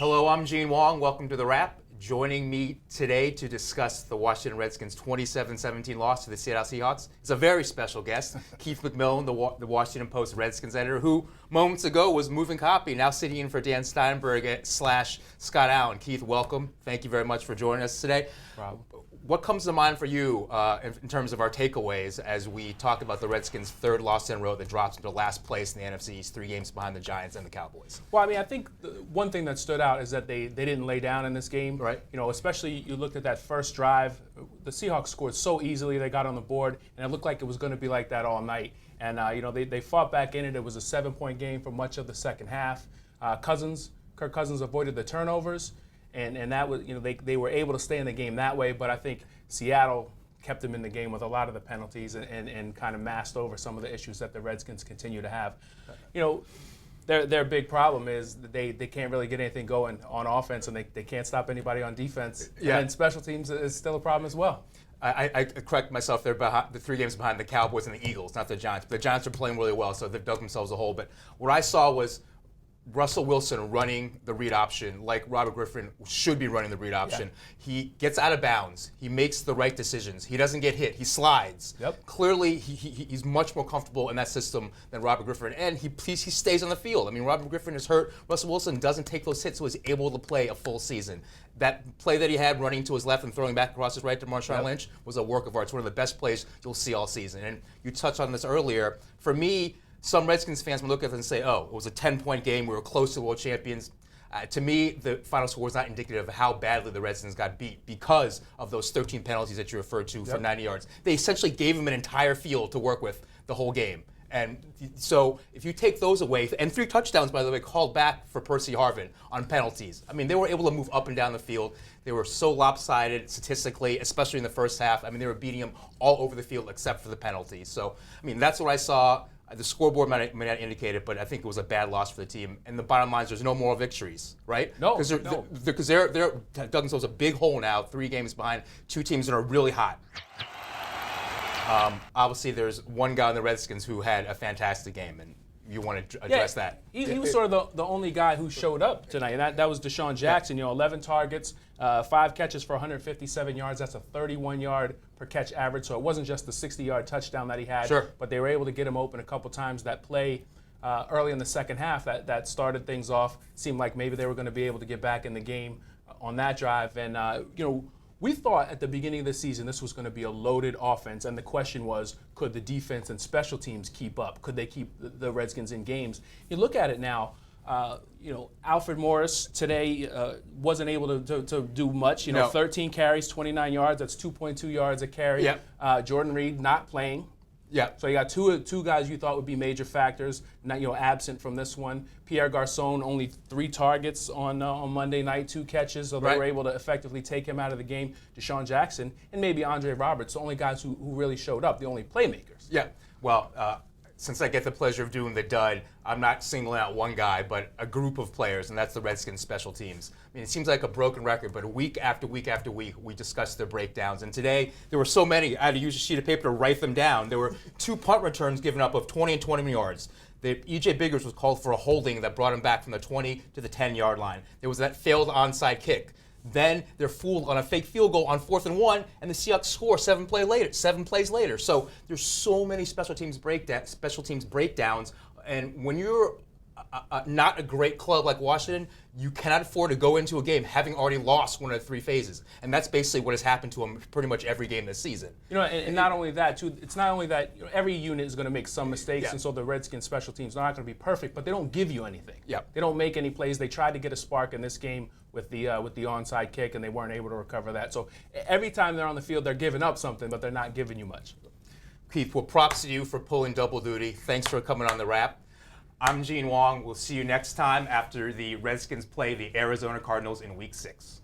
Hello, I'm Gene Wang. Welcome to The Wrap. Joining me today to discuss the Washington Redskins' 27-17 loss to the Seattle Seahawks is a very special guest, Keith McMillan, the Washington Post Redskins editor, who moments ago was moving copy, now sitting in for Dan Steinberg / Scott Allen. Keith, welcome. Thank you very much for joining us today. No problem. What comes to mind for you in terms of our takeaways as we talk about the Redskins' third loss in a row that drops into last place in the NFC East, 3 games behind the Giants and the Cowboys? Well, I mean, I think one thing that stood out is that they didn't lay down in this game. Right. You know, especially you looked at that first drive. The Seahawks scored so easily. They got on the board, and it looked like it was going to be like that all night. And, they fought back in it. It was a 7-point game for much of the second half. Kirk Cousins avoided the turnovers. And that was, they were able to stay in the game that way. But I think Seattle kept them in the game with a lot of the penalties and kind of masked over some of the issues that the Redskins continue to have. Their big problem is that they can't really get anything going on offense, and they can't stop anybody on defense. Yeah. And special teams is still a problem as well. I correct myself. They're behind, the 3 games behind the Cowboys and the Eagles, not the Giants. But the Giants are playing really well, so they've dug themselves a hole. But what I saw was Russell Wilson running the read option like Robert Griffin should be running the read option. Yeah. He gets out of bounds. He makes the right decisions. He doesn't get hit. He slides. Yep. Clearly, he's much more comfortable in that system than Robert Griffin, and he stays on the field. I mean, Robert Griffin is hurt. Russell Wilson doesn't take those hits, so he's able to play a full season. That play that he had running to his left and throwing back across his right to Marshawn Lynch was a work of art. It's one of the best plays you'll see all season. And you touched on this earlier. For me, some Redskins fans will look at it and say, oh, it was a 10-point game. We were close to world champions. To me, the final score is not indicative of how badly the Redskins got beat because of those 13 penalties that you referred to for 90 yards. They essentially gave them an entire field to work with the whole game. And so if you take those away, and 3 touchdowns, by the way, called back for Percy Harvin on penalties. I mean, they were able to move up and down the field. They were so lopsided statistically, especially in the first half. I mean, they were beating them all over the field except for the penalties. So, I mean, that's what I saw. The scoreboard may not indicate it, but I think it was a bad loss for the team. And the bottom line is there's no moral victories, right? No. Because they're dug themselves a big hole now, 3 games behind 2 teams that are really hot. Obviously, there's one guy in the Redskins who had a fantastic game, and you want to address that. He was sort of the only guy who showed up tonight, and that was DeSean Jackson. 11 targets, 5 catches for 157 yards. That's a 31-yard per catch average. So it wasn't just the 60-yard touchdown that he had, but they were able to get him open a couple times. That play early in the second half that started things off seemed like maybe they were going to be able to get back in the game on that drive. And we thought at the beginning of the season this was going to be a loaded offense, and the question was, could the defense and special teams keep up? Could they keep the Redskins in games? You look at it now, Alfred Morris today wasn't able to do much. 13 carries, 29 yards. That's 2.2 yards a carry. Yep. Jordan Reed not playing. Yeah. So you got two guys you thought would be major factors, not absent from this one. Pierre Garçon only 3 targets on Monday night, 2 catches, so they were able to effectively take him out of the game. DeSean Jackson and maybe Andre Roberts, the only guys who really showed up, the only playmakers. Yeah. Well, since I get the pleasure of doing the dud, I'm not singling out one guy, but a group of players, and that's the Redskins special teams. I mean, it seems like a broken record, but week after week after week, we discuss their breakdowns. And today, there were so many, I had to use a sheet of paper to write them down. There were 2 punt returns given up of 20 and 21 yards. E.J. Biggers was called for a holding that brought him back from the 20 to the 10-yard line. There was that failed onside kick. Then they're fooled on a fake field goal on 4th and 1, and the Seahawks score 7 plays later. So there's so many special teams breakdowns, and when you're not a great club like Washington, you cannot afford to go into a game having already lost one of the 3 phases, and that's basically what has happened to them pretty much every game this season. And not only that, too. It's not only that every unit is going to make some mistakes, and so the Redskins special teams are not going to be perfect, but they don't give you anything. Yeah. They don't make any plays. They tried to get a spark in this game with the onside kick, and they weren't able to recover that. So every time they're on the field, they're giving up something, but they're not giving you much. Keith, well, props to you for pulling double duty. Thanks for coming on The Wrap. I'm Gene Wang. We'll see you next time after the Redskins play the Arizona Cardinals in Week 6.